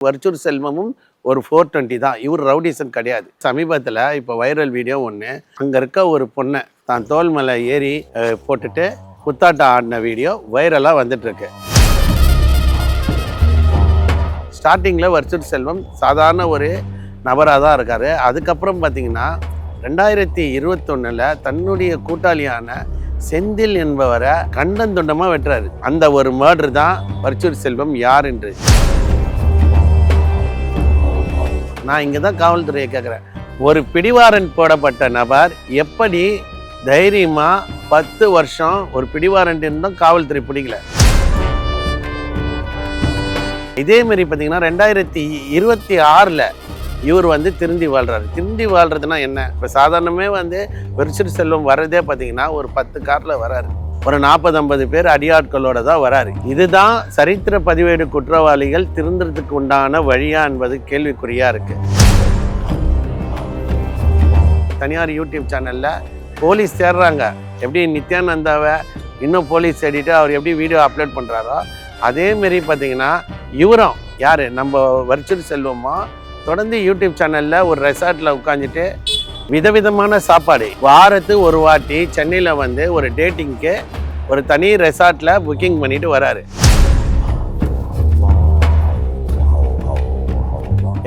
வர்ச்சூர் செல்வமும் ஒரு 420 தான். இவர் ரவுடிசன் கிடையாது. சமீபத்தில் இப்போ வைரல் வீடியோ ஒன்று, அங்கே இருக்க ஒரு பொண்ணை தான் தோல் மேலே ஏறி போட்டுட்டு குத்தாட்டம் ஆடின வீடியோ வைரலாக வந்துட்டுருக்கு. ஸ்டார்டிங்கில் வர்ச்சூர் செல்வம் சாதாரண ஒரு நபராக தான் இருக்கார். அதுக்கப்புறம் பார்த்திங்கன்னா 2021 தன்னுடைய கூட்டாளியான செந்தில் என்பவரை கண்டந்துண்டமாக வெட்டுறாரு. அந்த ஒரு மர்டர் தான் வர்ச்சூர் செல்வம் யார் என்று. நான் இங்கே தான் காவல்துறையை கேட்குறேன், ஒரு பிடிவாரண்ட் போடப்பட்ட நபர் எப்படி தைரியமாக 10 வருஷம் ஒரு பிடிவாரண்ட் இருந்தும் காவல்துறை பிடிக்கல? இதேமாரி பார்த்தீங்கன்னா 2026 இவர் திருந்தி வாழ்கிறார். திருந்தி வாழ்கிறதுனா என்ன? இப்போ சாதாரணமே வர்ச்சூர் செல்வம் வர்றதே பார்த்தீங்கன்னா ஒரு 10 காரில் வராரு, ஒரு 40-50 பேர் அடியாட்களோட தான் வராரு. இதுதான் சரித்திர பதிவேடு குற்றவாளிகள் திருந்துறதுக்கு உண்டான வழியா என்பது கேள்விக்குறியாக இருக்குது. தனியார் யூடியூப் சேனலில் போலீஸ் தேடுறாங்க. எப்படி நித்யானந்தாவை இன்னும் போலீஸ் தேடிட்டு அவர் எப்படி வீடியோ அப்லோட் பண்ணுறாரோ அதேமாரி பார்த்தீங்கன்னா இவரும் யார், நம்ம வர்ச்சூர் செல்வமோ தொடர்ந்து யூடியூப் சேனலில் ஒரு ரெசார்ட்டில் உட்காந்துட்டு விதவிதமான சாப்பாடு வாரத்து ஒரு வாட்டி சென்னையில் ஒரு டேட்டிங்க்கு ஒரு தனி ரெசார்ட்டில் புக்கிங் பண்ணிட்டு வராரு.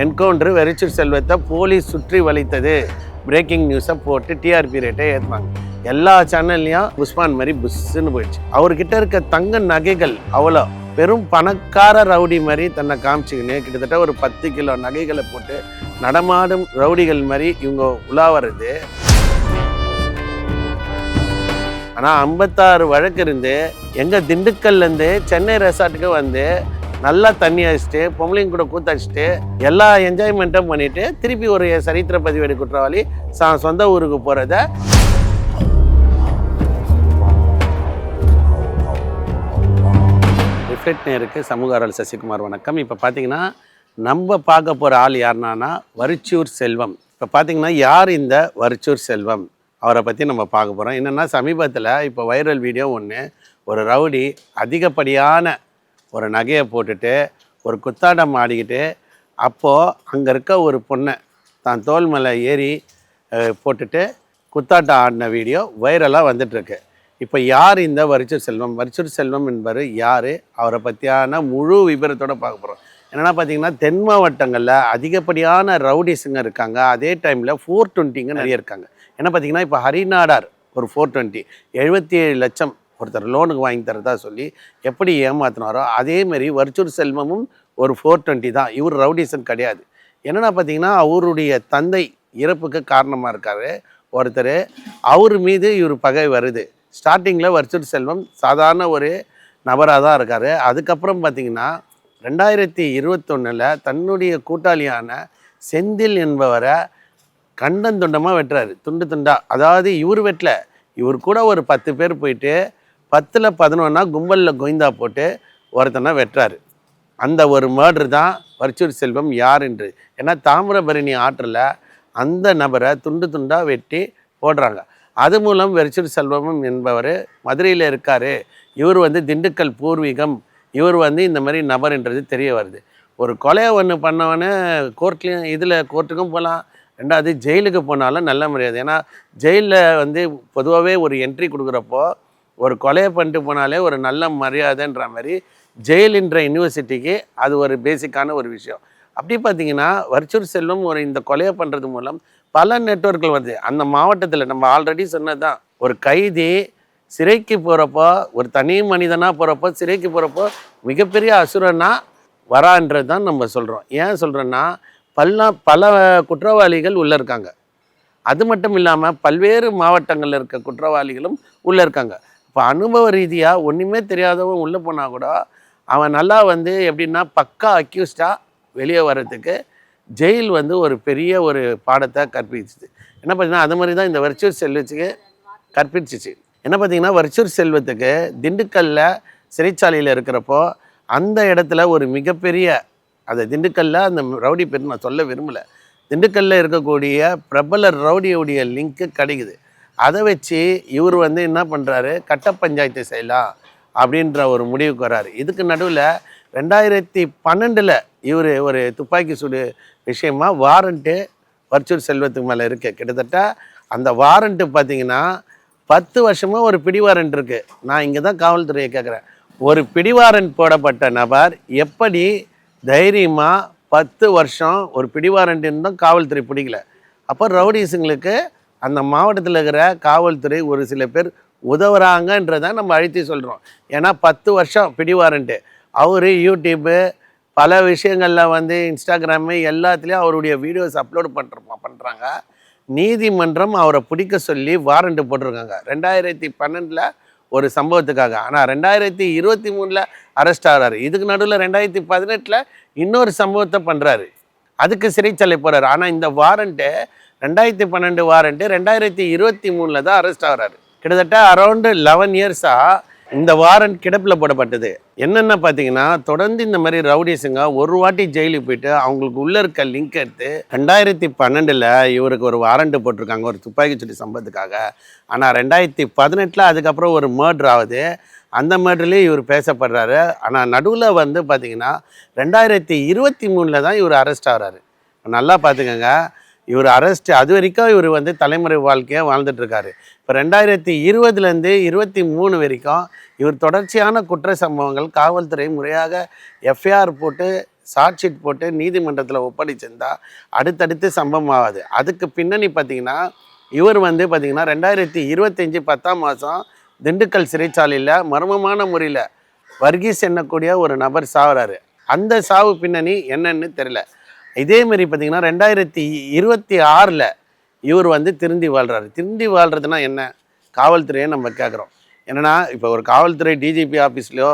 என்கவுண்டர் வர்ச்சூர் செல்வத்தை போலீஸ் சுற்றி வளைத்தது பிரேக்கிங் நியூஸை போட்டு டிஆர்பி ரேட்டை ஏற்றுவாங்க. எல்லா சேனல்லையும் புஷ்பான் மாதிரி புஷ்ஷுன்னு போயிடுச்சு. அவர்கிட்ட இருக்க தங்க நகைகள் அவ்வளோ பெரும் பணக்கார ரவுடி மாதிரி தன்னை காமிச்சிக்கின்னு கிட்டத்தட்ட ஒரு 10 கிலோ நகைகளை போட்டு நடமாடும் ரவுடிகள் மாதிரி இவங்க உலாவறது. ஆனால் 56 வழக்கு இருந்து எங்கள் திண்டுக்கல்லேருந்து சென்னை ரெசார்ட்டுக்கு நல்லா தண்ணி அடிச்சுட்டு பொம்பளைங்க கூட கூத்தடிச்சுட்டு எல்லா என்ஜாய்மெண்ட்டும் பண்ணிவிட்டு திருப்பி ஒரு சரித்திர பதிவேடு குற்றவாளி சொந்த ஊருக்கு போகிறத ரிஃப்ளெக்ட் நேருக்கு சமூக ஆர்வலர் சசிகுமார் வணக்கம். இப்போ பார்த்தீங்கன்னா நம்ம பார்க்க போகிற ஆள் யாருன்னா வர்ச்சூர் செல்வம். இப்போ பார்த்தீங்கன்னா யார் இந்த வர்ச்சூர் செல்வம், அவரை பற்றி நம்ம பார்க்க போகிறோம். என்னென்னா சமீபத்தில் இப்போ வைரல் வீடியோ ஒன்று, ஒரு ரவுடி அதிகப்படியான ஒரு நகையை போட்டுட்டு ஒரு குத்தாட்டம் ஆடிக்கிட்டு அப்போது அங்கே இருக்க ஒரு பொண்ணை தான் தோல் மேலே ஏறி போட்டுட்டு குத்தாட்டம் ஆடின வீடியோ வைரலாக வந்துட்டுருக்கு. இப்போ யார் இந்த வர்ச்சூர் செல்வம்? வர்ச்சூர் செல்வம் என்பவர் யார், அவரை பற்றியான முழு விபரத்தோடு பார்க்க போகிறோம். என்னென்னா பார்த்தீங்கன்னா தென் மாவட்டங்களில் அதிகப்படியான ரவுடிஸுங்க இருக்காங்க. அதே டைமில் 420ங்க நிறைய இருக்காங்க. என்ன பார்த்தீங்கன்னா இப்போ ஹரிநாடார் ஒரு 420 77 லட்சம் ஒருத்தர் லோனுக்கு வாங்கி தரதா சொல்லி எப்படி ஏமாத்தினாரோ அதேமாரி வர்ச்சூர் செல்வமும் ஒரு 420 தான். இவர் ரவுடிசன் கிடையாது. என்னென்னா பார்த்தீங்கன்னா அவருடைய தந்தை இறப்புக்கு காரணமாக இருக்கார் ஒருத்தர், அவர் மீது இவர் பகை வருது. ஸ்டார்டிங்கில் வர்ச்சூர் செல்வம் சாதாரண ஒரு நபராக தான் இருக்கார். அதுக்கப்புறம் பார்த்திங்கன்னா 2021 தன்னுடைய கூட்டாளியான செந்தில் என்பவரை கண்டந்துண்டமாக வெட்டுறாரு, துண்டு துண்டா. அதாவது இவர் வெட்டல, இவர் கூட ஒரு 10 பேர் போயிட்டு 10ல் 11 கும்பலில் கோய்ந்தா போட்டு ஒருத்தனை வெட்டுறாரு. அந்த ஒரு மர்டர் தான் வர்ச்சூர் செல்வம் யார் என்று. ஏன்னா தாமிரபரணி ஆற்றில் அந்த நபரை துண்டு துண்டாக வெட்டி போடுறாங்க. அது மூலம் வர்ச்சூர் செல்வம் என்பவர் மதுரையில் இருக்கார், இவர் திண்டுக்கல் பூர்வீகம், இவர் இந்த மாதிரி நபர்ன்றது தெரிய வருது. ஒரு கொலையை ஒன்று பண்ணவொன்னே கோர்ட்லேயும் கோர்ட்டுக்கும் போகலாம், ரெண்டாவது ஜெயிலுக்கு போனாலும் நல்ல மரியாதை. ஏன்னா ஜெயிலில் பொதுவாகவே ஒரு என்ட்ரி கொடுக்குறப்போ ஒரு கொலையை பண்ணிட்டு போனாலே ஒரு நல்ல மரியாதைன்ற மாதிரி ஜெயிலுன்ற யூனிவர்சிட்டிக்கு அது ஒரு பேசிக்கான ஒரு விஷயம். அப்படி பார்த்திங்கன்னா வர்ச்சூர் செல்வம் இந்த கொலையை பண்ணுறது மூலம் பல நெட்வொர்க்குகள் வருது அந்த மாவட்டத்தில். நம்ம ஆல்ரெடி சொன்னது தான், ஒரு கைதி சிறைக்கு போகிறப்போ, ஒரு தனி மனிதனாக போகிறப்போ, சிறைக்கு போகிறப்போ மிகப்பெரிய அசுரனா வரான்றது தான் நம்ம சொல்கிறோம். ஏன் சொல்கிறோன்னா பல குற்றவாளிகள் உள்ளே இருக்காங்க. அது மட்டும் இல்லாமல் பல்வேறு மாவட்டங்களில் இருக்க குற்றவாளிகளும் உள்ளே இருக்காங்க. இப்போ அனுபவ ரீதியாக ஒன்றுமே தெரியாதவன் உள்ளே போனால் கூட அவன் நல்லா எப்படின்னா பக்கா அக்யூஸ்டாக வெளியே வர்றதுக்கு ஜெயில் ஒரு பெரிய ஒரு பாடத்தை கற்பிச்சிச்சு. என்ன பார்த்தீங்கன்னா அது மாதிரி தான் இந்த வர்ச்சூர் செல்வத்துக்கு கற்பிச்சிச்சு. என்ன பார்த்தீங்கன்னா வர்ச்சூர் செல்வத்துக்கு திண்டுக்கல்லில் சிறைச்சாலையில் இருக்கிறப்போ அந்த இடத்துல ஒரு மிகப்பெரிய திண்டுக்கல்லில் அந்த ரவுடி பேர் நான் சொல்ல விரும்பலை, திண்டுக்கல்லில் இருக்கக்கூடிய பிரபல ரவுடியோடைய லிங்க்கு கிடைக்குது. அதை வச்சு இவர் என்ன பண்ணுறாரு, கட்ட பஞ்சாயத்து செய்யலாம் அப்படின்ற ஒரு முடிவுக்கு வர்றாரு. இதுக்கு நடுவில் 2012 இவர் ஒரு துப்பாக்கி சூடு விஷயமா வாரண்ட்டு வர்ச்சூர் செல்வத்துக்கு மேலே இருக்குது. கிட்டத்தட்ட அந்த வாரண்ட்டு பார்த்தீங்கன்னா 10 வருஷமாக ஒரு பிடி வாரண்ட் இருக்குது. நான் இங்கே தான் காவல்துறையை கேட்குறேன், ஒரு பிடி வாரண்ட் போடப்பட்ட நபர் எப்படி தைரியமாக 10 வருஷம் ஒரு பிடி வாரண்ட் இருந்தும் காவல்துறை பிடிக்கல? அப்போ ரவுடிஸுங்களுக்கு அந்த மாவட்டத்தில் இருக்கிற காவல்துறை ஒரு சில பேர் உதவுறாங்கன்றதை நம்ம அழுத்தி சொல்கிறோம். ஏன்னா 10 வருஷம் பிடி வாரண்ட்டு. அவர் யூடியூப்பு பல விஷயங்களில் வந்து இன்ஸ்டாகிராமு எல்லாத்துலேயும் அவருடைய வீடியோஸ் அப்லோடு பண்ணுறாங்க. நீதிமன்றம் அவரை பிடிக்க சொல்லி வாரண்ட்டு போட்டிருக்காங்க 2012 ஒரு சம்பவத்துக்காக. ஆனால் 2023 அரெஸ்ட் ஆகிறாரு. இதுக்கு நடுவில் 2018 இன்னொரு சம்பவத்தை பண்ணுறாரு, அதுக்கு சிறைச்சாலை போகிறாரு. ஆனால் இந்த வாரண்ட்டு 2012 வாரண்ட்டு 2023 தான் அரெஸ்ட் ஆகிறாரு. கிட்டத்தட்ட அரௌண்டு 11 இயர்ஸாக இந்த வாரண்ட் கிடப்பில் போடப்பட்டது. என்னென்ன பார்த்தீங்கன்னா, தொடர்ந்து இந்த மாதிரி ரவுடிஸுங்க ஒரு வாட்டி ஜெயிலுக்கு போயிட்டு அவங்களுக்கு உள்ளே இருக்க லிங்க் எடுத்து 2012 இவருக்கு ஒரு வாரண்ட்டு போட்டிருக்காங்க ஒரு துப்பாக்கிச்சூடு சம்பவத்துக்காக. ஆனால் 2018 அதுக்கப்புறம் ஒரு மர்டர் ஆகுது. அந்த மர்டர்லேயே இவர் பேசப்படுறாரு. ஆனால் நடுவில் வந்து பார்த்தீங்கன்னா 2023 தான் இவர் அரெஸ்ட் ஆகிறாரு. நல்லா பார்த்துக்கோங்க, இவர் அரெஸ்ட் அது வரைக்கும் இவர் வந்து தலைமுறை வாழ்க்கையாக வாழ்ந்துட்டுருக்காரு. இப்போ 2020 23 வரைக்கும் இவர் தொடர்ச்சியான குற்ற சம்பவங்கள் காவல்துறை முறையாக எஃப்ஐஆர் போட்டு சார்ஜ்ஷீட் போட்டு நீதிமன்றத்தில் ஒப்படைச்சிருந்தா அடுத்தடுத்து சம்பவம் ஆகாது. அதுக்கு பின்னணி பார்த்திங்கன்னா, இவர் வந்து பார்த்திங்கன்னா 2025 10ஆம் மாதம் திண்டுக்கல் சிறைச்சாலையில் மர்மமான முறையில் வர்கீஸ் எண்ணக்கூடிய ஒரு நபர் சாவுறாரு. அந்த சாவு பின்னணி என்னன்னு தெரியல. இதேமாரி பார்த்திங்கன்னா 2026 இவர் வந்து திருந்தி வாழ்கிறாரு. திருந்தி வாழ்கிறதுனா என்ன? காவல்துறையை நம்ம கேட்குறோம். என்னென்னா, இப்போ ஒரு காவல்துறை டிஜிபி ஆஃபீஸ்லையோ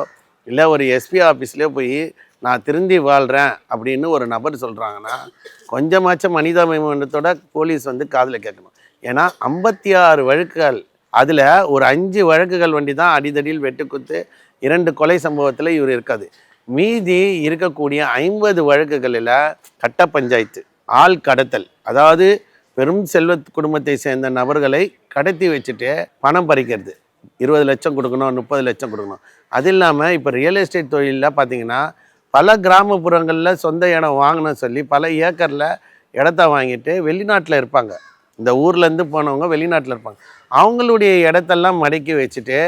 இல்லை ஒரு எஸ்பி ஆஃபீஸ்லையோ போய் நான் திருந்தி வாழ்கிறேன் அப்படின்னு ஒரு நபர் சொல்கிறாங்கன்னா, கொஞ்சமாச்சும் மனிதாபிமானத்தோட போலீஸ் வந்து காதில் கேட்கணும். ஏன்னா 56 வழக்குகள், அதில் ஒரு 5 வழக்குகள் வண்டி தான் அடிதடியில் வெட்டுக்குத்து 2 கொலை சம்பவத்தில் இவர் இருக்காது. மீதி இருக்கக்கூடிய 50 வழக்குகளில் கட்ட பஞ்சாயத்து, ஆள் கடத்தல், அதாவது பெரும் செல்வ குடும்பத்தை சேர்ந்த நபர்களை கடத்தி வச்சுட்டு பணம் பறிக்கிறது, 20 லட்சம் கொடுக்கணும், 30 லட்சம் கொடுக்கணும். அது இல்லாமல் இப்போ ரியல் எஸ்டேட் தொழிலில் பார்த்திங்கன்னா, பல கிராமப்புறங்களில் சொந்த இடம் வாங்கணும்னு சொல்லி பல ஏக்கரில் இடத்த வாங்கிட்டு வெளிநாட்டில் இருப்பாங்க. இந்த ஊர்லேருந்து போனவங்க வெளிநாட்டில் இருப்பாங்க. அவங்களுடைய இடத்தெல்லாம் மடக்கி வச்சுட்டு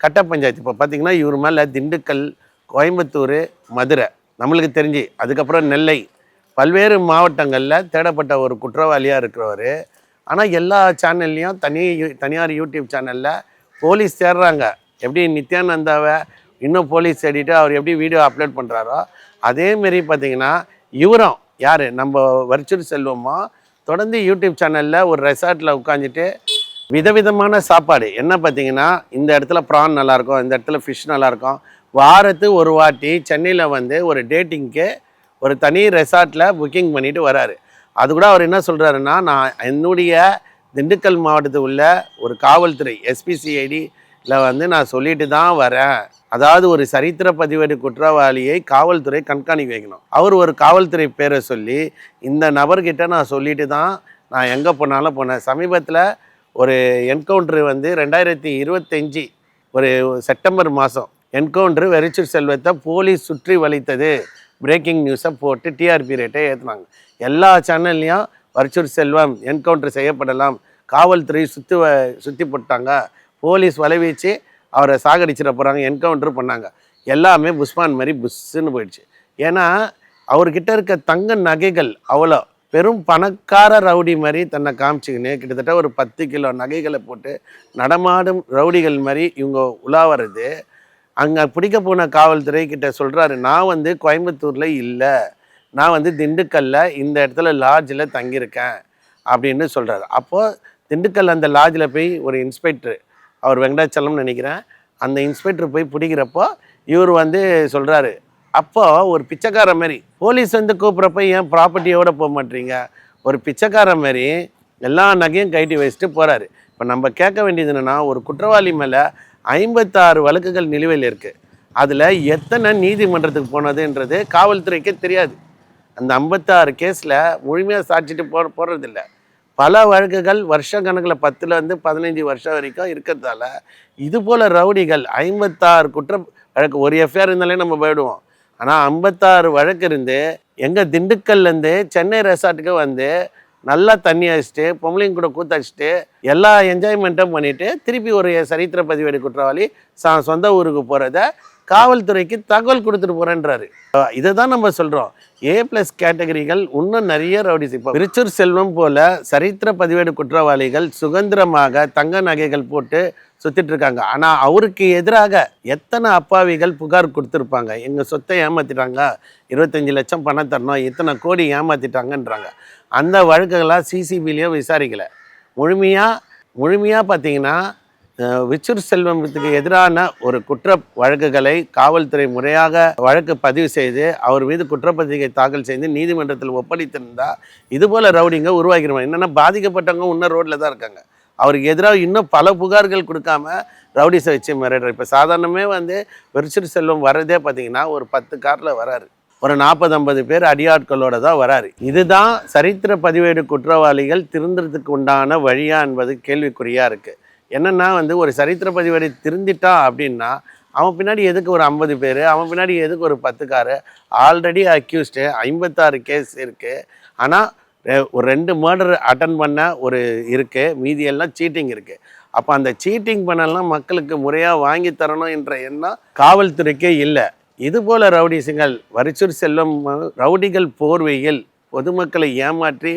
கட்ட பஞ்சாயத்து. இப்போ பார்த்திங்கன்னா இவர் மேலே திண்டுக்கல், கோயம்புத்தூர், மதுரை, நம்மளுக்கு தெரிஞ்சு அதுக்கப்புறம் நெல்லை, பல்வேறு மாவட்டங்களில் தேடப்பட்ட ஒரு குற்றவாளியாக இருக்கிறவர். ஆனால் எல்லா சேனல்லையும் தனியார் யூடியூப் சேனலில் போலீஸ் தேடுறாங்க. எப்படி நித்யானந்தாவை இன்னும் போலீஸ் தேடிட்டு அவர் எப்படி வீடியோ அப்லோட் பண்ணுறாரோ அதேமாரி பார்த்திங்கன்னா இவரும் யார் நம்ம வர்ச்சூர் செல்வமோ தொடர்ந்து யூடியூப் சேனலில் ஒரு ரெசார்ட்டில் உட்காந்துட்டு விதவிதமான சாப்பாடு என்ன பார்த்திங்கன்னா, இந்த இடத்துல ப்ரான் நல்லாயிருக்கும், இந்த இடத்துல ஃபிஷ் நல்லாயிருக்கும், வாரத்து ஒரு வாட்டி சென்னையில் வந்து ஒரு டேட்டிங்க்கு ஒரு தனி ரெசார்ட்டில் புக்கிங் பண்ணிவிட்டு வராரு. அது கூட அவர் என்ன சொல்கிறாருன்னா, நான் என்னுடைய திண்டுக்கல் மாவட்டத்தில் உள்ள ஒரு காவல்துறை எஸ்பிசிஐடியில் வந்து நான் சொல்லிட்டு தான் வரேன். அதாவது ஒரு சரித்திர பதிவேடு குற்றவாளியை காவல்துறை கண்காணிக்க வைக்கணும். அவர் ஒரு காவல்துறை பேரை சொல்லி இந்த நபர்கிட்ட நான் சொல்லிட்டு தான் நான் எங்கே போனாலும் போனேன். சமீபத்தில் ஒரு என்கவுண்ட்ரு வந்து 2025 ஒரு செப்டம்பர் மாதம் என்கவுண்ட்ரு வர்ச்சூர் செல்வத்தை போலீஸ் சுற்றி வளைத்தது பிரேக்கிங் நியூஸை போட்டு டிஆர்பி ரேட்டை ஏற்றுனாங்க. எல்லா சேனல்லையும் வர்ச்சூர் செல்வம் என்கவுண்ட்ரு செய்யப்படலாம், காவல்துறை சுற்றி போட்டாங்க, போலீஸ் வலைவீச்சு அவரை சாகடிச்சிட போகிறாங்க, என்கவுண்ட்ரு பண்ணாங்க. எல்லாமே புஷ்மான் மாதிரி புஷ்ஷுன்னு போயிடுச்சு. ஏன்னா அவர்கிட்ட இருக்க தங்க நகைகள் அவ்வளோ பெரும் பணக்கார ரவுடி மாதிரி தன்னை காமிச்சிக்கின்னு கிட்டத்தட்ட ஒரு 10 கிலோ நகைகளை போட்டு நடமாடும் ரவுடிகள் மாதிரி இவங்க உலா வர்றது. அங்கே பிடிக்க போன காவல்துறை கிட்ட சொல்கிறாரு, நான் வந்து கோயம்புத்தூரில் இல்லை, நான் வந்து திண்டுக்கல்லில் இந்த இடத்துல லாட்ஜில் தங்கியிருக்கேன் அப்படின்னு சொல்கிறாரு. அப்போது திண்டுக்கல் அந்த லாட்ஜில் போய் ஒரு இன்ஸ்பெக்டர், அவர் வெங்கடாச்சலம்னு நினைக்கிறேன், அந்த இன்ஸ்பெக்டர் போய் பிடிக்கிறப்போ இவர் வந்து சொல்கிறாரு, அப்போது ஒரு பிச்சைக்கார மாதிரி போலீஸ் வந்து கூப்பிட்றப்ப ஏன் ப்ராப்பர்ட்டியோடு போக மாட்டீங்க, ஒரு பிச்சைக்கார மாதிரி எல்லா நகையும் கைட்டி வச்சுட்டு போகிறாரு. இப்போ நம்ம கேட்க வேண்டியது என்னென்னா, ஒரு குற்றவாளி மேலே 56 வழக்குகள் நிலுவையில் இருக்குது, அதில் எத்தனை நீதிமன்றத்துக்கு போனதுன்றது காவல்துறைக்கே தெரியாது. அந்த 56 கேஸில் முழுமையாக சாட்சிட்டு போடுறதில்ல. பல வழக்குகள் வருஷ கணக்கில் 10 15 வருஷம் வரைக்கும் இருக்கிறதால இது போல் ரவுடிகள் 56 குற்ற வழக்கு, ஒரு எஃப்ஐஆர் இருந்தாலே நம்ம போயிடுவோம். ஆனால் 56 வழக்கு இருந்து எங்கள் திண்டுக்கல்லேருந்து சென்னை ரெசார்ட்டுக்கு வந்து நல்லா தண்ணி அடிச்சுட்டு பொம்பளைங்க கூட கூத்தடிச்சிட்டு எல்லா என்ஜாய்மெண்ட்டும் பண்ணிவிட்டு திருப்பி ஒரு சரித்திர பதிவேடு குற்றவாளி சொந்த ஊருக்கு போகிறத காவல்துறைக்கு தகவல் கொடுத்துட்டு போகிறேன்றாரு. இதை தான் நம்ம சொல்கிறோம். A+ கேட்டகரிகள் இன்னும் நிறைய ரவுடிஸ். இப்போ விருச்சூர் செல்வம் போல் சரித்திர பதிவேடு குற்றவாளிகள் சுதந்திரமாக தங்க நகைகள் போட்டு சுற்றிட்டு இருக்காங்க. ஆனால் அவருக்கு எதிராக எத்தனை அப்பாவிகள் புகார் கொடுத்துருப்பாங்க. எங்கள் சொத்தை ஏமாற்றிட்டாங்க, 25 லட்சம் பணம் தரணும், இத்தனை கோடி ஏமாற்றிட்டாங்கன்றாங்க. அந்த வழக்குகளாக சிசிபிலையும் விசாரிக்கலை. முழுமையாக பார்த்தீங்கன்னா விருச்சூர் செல்வத்துக்கு எதிரான ஒரு குற்ற வழக்குகளை காவல்துறை முறையாக வழக்கு பதிவு செய்து அவர் மீது குற்றப்பத்திரிகை தாக்கல் செய்து நீதிமன்றத்தில் ஒப்படைத்திருந்தால் இதுபோல் ரவுடிங்க உருவாக்கிடுவாங்க. என்னென்னா பாதிக்கப்பட்டவங்க இன்னும் ரோட்டில் தான் இருக்காங்க. அவருக்கு எதிராக இன்னும் பல புகார்கள் கொடுக்காம ரவுடிஸை வச்சு மிரட்டுற. இப்போ சாதாரணமே விருச்சூர் செல்வம் வர்றதே பார்த்தீங்கன்னா ஒரு 10 காரில் வராரு, ஒரு 40-50 பேர் அடியாட்களோட தான் வராரு. இதுதான் சரித்திர பதிவேடு குற்றவாளிகள் திருந்துறதுக்கு உண்டான வழியா என்பது கேள்விக்குறியாக இருக்குது. என்னென்னா ஒரு சரித்திர பதிவேடு திருந்திட்டான் அப்படின்னா அவன் பின்னாடி எதுக்கு ஒரு 50 பேர், அவன் பின்னாடி எதுக்கு ஒரு 10 காரு? ஆல்ரெடி அக்யூஸ்டு 56 கேஸ் இருக்குது. ஆனால் ஒரு 2 மர்டர் அட்டன் பண்ண ஒரு இருக்குது, மீதியெல்லாம் சீட்டிங் இருக்குது. அப்போ அந்த சீட்டிங் பண்ணலாம் மக்களுக்கு முறையாக வாங்கி தரணும் என்ற எண்ணம் காவல்துறைக்கே இல்லை. இதுபோல் ரவுடிஸுங்கள் விருச்சூர் செல்வம் ரவுடிகள் போர்வையில் பொதுமக்களை ஏமாற்றி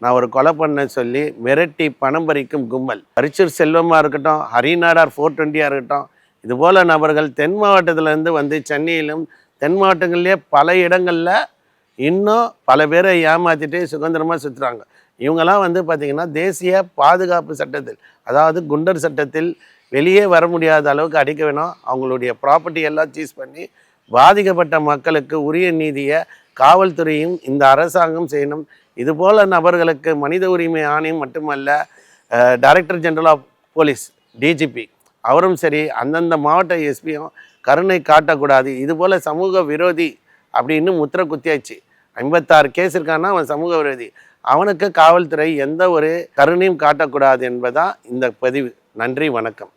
நான் ஒரு கொலை பண்ண சொல்லி மிரட்டி பணம் பறிக்கும் கும்பல். விருச்சூர் செல்வமாக இருக்கட்டும், ஹரிநாடார் 420 இருக்கட்டும், இதுபோல் நபர்கள் தென் மாவட்டத்திலேருந்து சென்னையிலும் தென் மாவட்டங்கள்லேயே பல இடங்களில் இன்னும் பல பேரை ஏமாற்றிட்டு சுதந்திரமாக சுற்றுறாங்க. இவங்கெல்லாம் பார்த்திங்கன்னா தேசிய பாதுகாப்பு சட்டத்தில், அதாவது குண்டர் சட்டத்தில் வெளியே வர முடியாத அளவுக்கு அடிக்க வேணும். அவங்களுடைய ப்ராப்பர்ட்டி எல்லாம் சீஸ் பண்ணி பாதிக்கப்பட்ட மக்களுக்கு உரிய நீதியை காவல்துறையும் இந்த அரசாங்கம் செய்யணும். இதுபோல் நபர்களுக்கு மனித உரிமை ஆணையம் மட்டுமல்ல, director general of police DGP அவரும் சரி, அந்தந்த மாவட்ட எஸ்பியும் கருணை காட்டக்கூடாது. இதுபோல் சமூக விரோதி அப்படின்னு முத்திரை குத்தியாச்சு. 56 கேஸ் இருக்கான்னா அவன் சமூக விரோதி. அவனுக்கு காவல்துறை எந்த ஒரு கருணையும் காட்டக்கூடாது என்பதான் இந்த பதிவு. நன்றி, வணக்கம்.